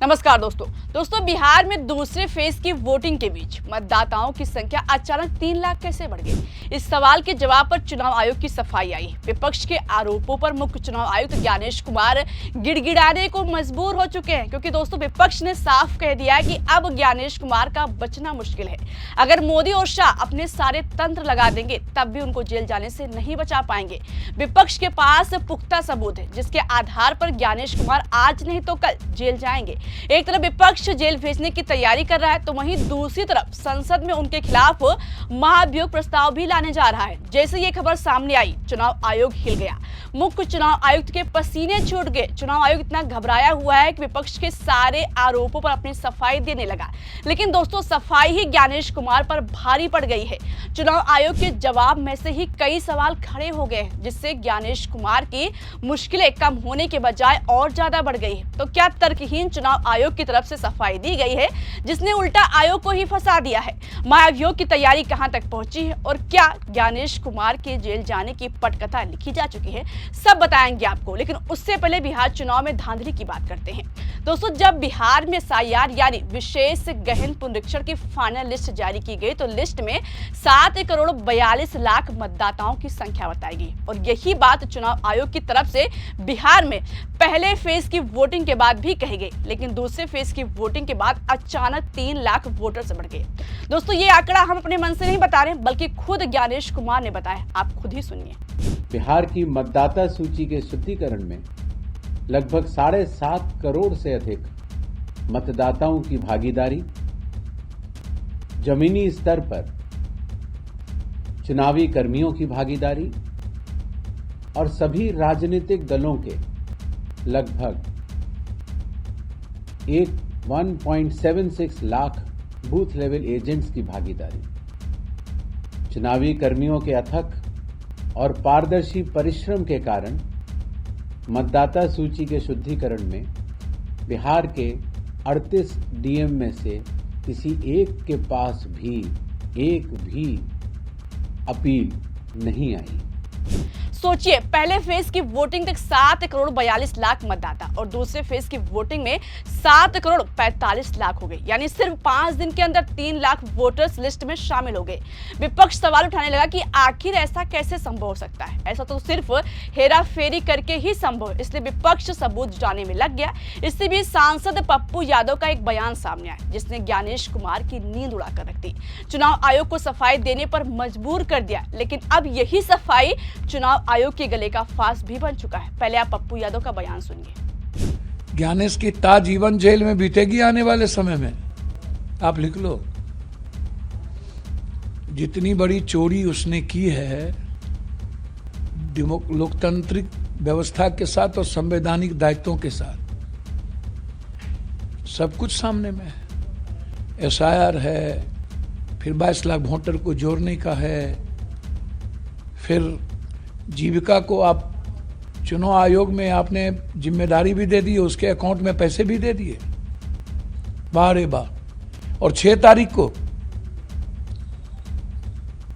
नमस्कार दोस्तों बिहार में दूसरे फेज की वोटिंग के बीच मतदाताओं की संख्या अचानक 3 लाख कैसे बढ़ गई। इस सवाल के जवाब पर चुनाव आयोग की सफाई आई। विपक्ष के आरोपों पर मुख्य चुनाव आयुक्त ज्ञानेश कुमार गिड़गिड़ाने को मजबूर हो चुके हैं, क्योंकि दोस्तों विपक्ष ने साफ कह दिया है कि अब ज्ञानेश कुमार का बचना मुश्किल है। अगर मोदी और शाह अपने सारे तंत्र लगा देंगे तब भी उनको जेल जाने से नहीं बचा पाएंगे। विपक्ष के पास पुख्ता सबूत है जिसके आधार पर ज्ञानेश कुमार आज नहीं तो कल जेल जाएंगे। एक तरफ विपक्ष जेल भेजने की तैयारी कर रहा है तो वहीं दूसरी तरफ संसद में उनके खिलाफ महाभियोग प्रस्ताव भी लाने जा रहा है। जैसे ये खबर सामने आई, चुनाव आयोग हिल गया। मुख्य चुनाव आयुक्त के पसीने छूट गए। चुनाव आयोग इतना घबराया हुआ है कि विपक्ष के सारे आरोपों पर अपनी सफाई देने लगा। लेकिन दोस्तों सफाई ही ज्ञानेश कुमार पर भारी पड़ गई है। चुनाव आयोग के जवाब में से ही कई सवाल खड़े हो गए हैं, जिससे ज्ञानेश कुमार की मुश्किलें कम होने के बजाय और ज्यादा बढ़ गई है। तो क्या तर्कहीन चुनाव आयोग की तरफ से सफाई दी गई है जिसने उल्टा आयोग को ही फंसा दिया है? महाभियोग की तैयारी कहां तक पहुंची है और क्या ज्ञानेश कुमार के जेल जाने की पटकथा लिखी जा चुकी है, सब बताएंगे आपको। लेकिन उससे पहले बिहार चुनाव में धांधली की बात करते हैं। दोस्तों जब बिहार में SIR यानी विशेष गहन पुनरीक्षण की फाइनल लिस्ट जारी की गई तो लिस्ट में 7 करोड़ 42 लाख मतदाताओं की संख्या बताई गई और यही बात चुनाव आयोग की तरफ से बिहार में पहले फेज की वोटिंग के बाद भी कही गई। लेकिन दूसरे फेज की वोटिंग के बाद अचानक 3 लाख वोटर्स बढ़ गए। दोस्तों ये आंकड़ा हम अपने मन से नहीं बता रहे बल्कि खुद ज्ञानेश कुमार ने बताया, आप खुद ही सुनिए। बिहार की मतदाता सूची के शुद्धिकरण में लगभग 7.5 करोड़ से अधिक मतदाताओं की भागीदारी, जमीनी स्तर पर चुनावी कर्मियों की भागीदारी और सभी राजनीतिक दलों के लगभग 1.76 लाख बूथ लेवल एजेंट्स की भागीदारी, चुनावी कर्मियों के अथक और पारदर्शी परिश्रम के कारण मतदाता सूची के शुद्धिकरण में बिहार के 38 DM में से किसी एक के पास भी एक भी अपील नहीं आई। सोचिए, पहले फेज की वोटिंग तक 7 करोड़ 42 लाख मतदाता और दूसरे फेज की वोटिंग में 7 करोड़ 45 लाख हो गए, यानी सिर्फ 5 दिन के अंदर 3 लाख वोटर्स लिस्ट में शामिल हो गए। विपक्ष सवाल उठाने लगा कि आखिर ऐसा कैसे संभव हो सकता है, ऐसा तो सिर्फ हेरा फेरी करके ही संभव है। इसलिए विपक्ष सबूत जुटाने में लग गया। इससे भी सांसद पप्पू यादव का एक बयान सामने आया जिसने ज्ञानेश कुमार की नींद उड़ाकर रख दी, चुनाव आयोग को सफाई देने पर मजबूर कर दिया। लेकिन अब यही सफाई चुनाव आयोग के गले का फांस भी बन चुका है। पहले आप पप्पू यादव का बयान सुनिए। ज्ञानेश की जीवन जेल में बीतेगी आने वाले समय में, आप लिख लो। जितनी बड़ी चोरी उसने की है लोकतांत्रिक व्यवस्था के साथ और संवैधानिक दायित्वों के साथ, सब कुछ सामने में है। SIR है, फिर 22 लाख वोटर को जोड़ने का है, फिर जीविका को आप चुनाव आयोग में आपने जिम्मेदारी भी दे दी, उसके अकाउंट में पैसे भी दे दिए, वाह रे वाह। और 6 तारीख को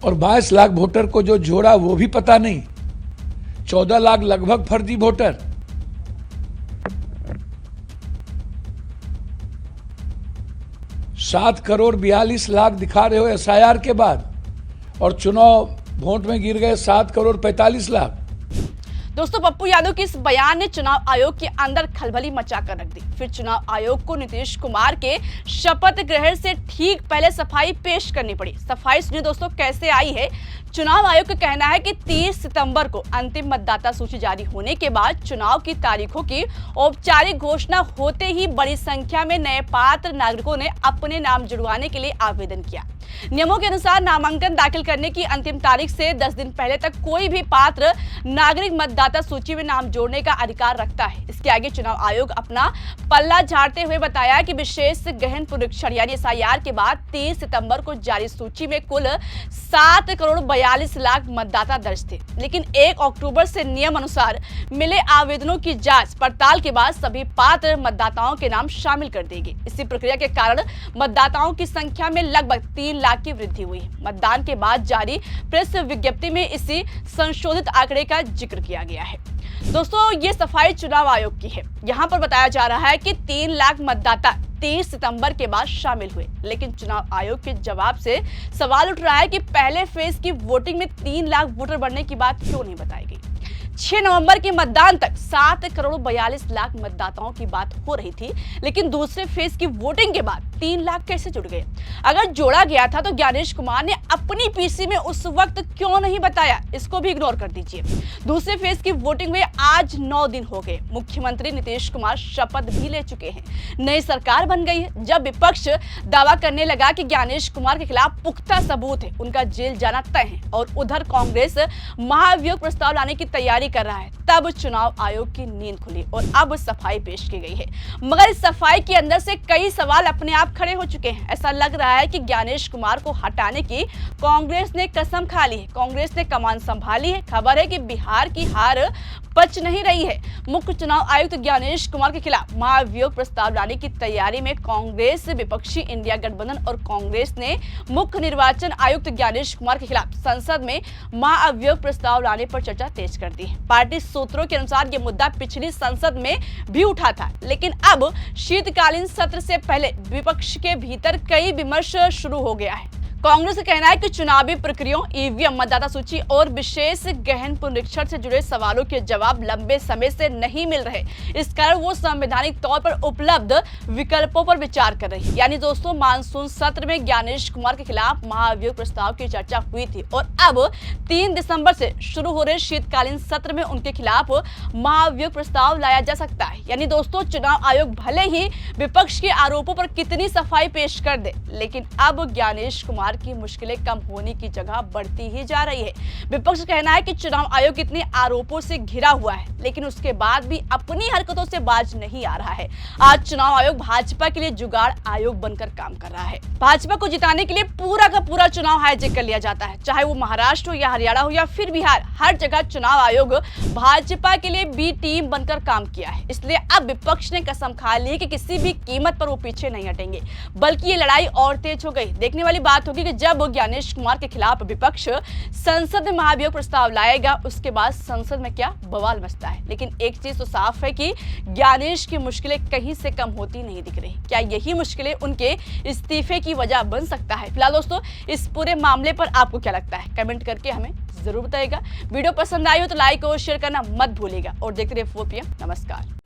और 22 लाख वोटर को जो जोड़ा वो भी पता नहीं, 14 लाख लगभग फर्जी वोटर। सात करोड़ 42 लाख दिखा रहे हो SIR के बाद और चुनाव वोट में गिर गए 7 करोड़ 45 लाख। दोस्तों पप्पू यादव के इस बयान ने चुनाव आयोग के अंदर खलबली मचाकर रख दी। फिर चुनाव आयोग को नीतीश कुमार के शपथ ग्रहण से ठीक पहले सफाई पेश करनी पड़ी। सफाई सुनिए दोस्तों कैसे आई है। चुनाव आयोग का कहना है कि 30 सितंबर को अंतिम मतदाता सूची जारी होने के बाद चुनाव की तारीखों की औपचारिक घोषणा होते ही बड़ी संख्या में नए पात्र नागरिकों ने अपने नाम जुड़वाने के लिए आवेदन किया। नियमों के अनुसार नामांकन दाखिल करने की अंतिम तारीख से 10 दिन पहले तक कोई भी पात्र नागरिक मतदाता सूची में नाम जोड़ने का अधिकार रखता है। इसके आगे चुनाव आयोग अपना पल्ला झाड़ते हुए बताया कि विशेष गहन पुनरीक्षण यानी SIR के बाद 30 सितंबर को जारी सूची में कुल 7 करोड़ 42 लाख मतदाता दर्ज थे, लेकिन 1 अक्टूबर से नियम अनुसार मिले आवेदनों की जांच पड़ताल के बाद सभी पात्र मतदाताओं के नाम शामिल कर दिए गए। इसी प्रक्रिया के कारण मतदाताओं की संख्या में लगभग 3 लाख की वृद्धि हुई। मतदान के बाद जारी प्रेस विज्ञप्ति में इसी संशोधित आंकड़े का जिक्र किया गया है। दोस्तों, ये सफाई चुनाव आयोग की है। यहाँ पर बताया जा रहा है कि 3 लाख मतदाता 30 सितंबर के बाद शामिल हुए, लेकिन चुनाव आयोग के जवाब से सवाल उठ रहा है कि पहले फेज की वोटिंग में 3 लाख वोटर बढ़ने की बात क्यों नहीं बताई गई। 6 नवंबर के मतदान तक 7 करोड़ 42 लाख मतदाताओं की बात हो रही थी, लेकिन दूसरे फेज की वोटिंग के बाद 3 लाख कैसे जुड़ गए? अगर जोड़ा गया था तो ज्ञानेश कुमार ने अपनी पीसी में उस वक्त क्यों नहीं बताया? इसको भी इग्नोर कर दीजिए। दूसरे फेज की वोटिंग में आज 9 दिन हो गए। मुख्यमंत्री नीतीश कुमार शपथ भी ले चुके हैं, नई सरकार बन गई है। जब विपक्ष दावा करने लगा कि ज्ञानेश कुमार के खिलाफ पुख्ता सबूत है, उनका जेल जाना तय है, और उधर कांग्रेस महाभियोग प्रस्ताव लाने की तैयारी कर रहा है, तब चुनाव आयोग की नींद खुली और अब सफाई पेश की गई है। मगर इस सफाई के अंदर से कई सवाल अपने आप खड़े हो चुके हैं। ऐसा लग रहा है कि ज्ञानेश कुमार को हटाने की कांग्रेस ने कसम खा ली है, कांग्रेस ने कमान संभाली है। खबर है कि बिहार की हार पच नहीं रही है। मुख्य चुनाव आयुक्त ज्ञानेश कुमार के खिलाफ महाभियोग प्रस्ताव लाने की तैयारी में कांग्रेस, विपक्षी इंडिया गठबंधन और कांग्रेस ने मुख्य निर्वाचन आयुक्त ज्ञानेश कुमार के खिलाफ संसद में महाभियोग प्रस्ताव लाने पर चर्चा तेज कर दी है। पार्टी सूत्रों के अनुसार यह मुद्दा पिछली संसद में भी उठा था, लेकिन अब शीतकालीन सत्र से पहले विपक्ष के भीतर कई विमर्श शुरू हो गया है। कांग्रेस का कहना है कि चुनावी प्रक्रियाओं, ईवीएम, मतदाता सूची और विशेष गहन पुनरीक्षण से जुड़े सवालों के जवाब लंबे समय से नहीं मिल रहे। इस कारण वो संवैधानिक तौर पर उपलब्ध विकल्पों पर विचार कर रही है। यानी दोस्तों, मानसून सत्र में ज्ञानेश कुमार के खिलाफ महाभियोग प्रस्ताव की चर्चा हुई थी और अब 3 दिसंबर से शुरू हो रहे शीतकालीन सत्र में उनके खिलाफ महाभियोग प्रस्ताव लाया जा सकता है। यानी दोस्तों, चुनाव आयोग भले ही विपक्ष के आरोपों पर कितनी सफाई पेश कर दे, लेकिन अब ज्ञानेश कुमार की मुश्किलें कम होने की जगह बढ़ती ही जा रही है। विपक्ष का कहना है कि चुनाव आयोग इतने आरोपों से घिरा हुआ है, लेकिन उसके बाद भी अपनी हरकतों से बाज नहीं आ रहा है। आज चुनाव आयोग भाजपा के लिए जुगाड़ आयोग बनकर काम कर रहा है। भाजपा को जिताने के लिए पूरा का पूरा चुनाव हाईजैक कर लिया जाता है, चाहे वो महाराष्ट्र हो या हरियाणा हो या फिर बिहार। हर जगह चुनाव आयोग भाजपा के लिए बी टीम बनकर काम किया है। इसलिए अब विपक्ष ने कसम खा ली कि किसी भी कीमत पर वो पीछे नहीं हटेंगे, बल्कि ये लड़ाई और तेज हो गई। देखने वाली बात होगी कि जब ज्ञानेश कुमार के खिलाफ विपक्ष संसद में महाभियोग प्रस्ताव लाएगा, उसके बाद संसद में क्या बवाल मचता है। लेकिन एक चीज तो साफ है कि ज्ञानेश की मुश्किलें कहीं से कम होती नहीं दिख रही। क्या यही मुश्किलें उनके इस्तीफे की वजह बन सकता है? फिलहाल दोस्तों, इस पूरे मामले पर आपको क्या लगता है, कमेंट करके हमें जरूर बताइएगा। वीडियो पसंद आई हो तो लाइक और शेयर करना मत भूलिएगा और देखते रहिए 4 PM। नमस्कार।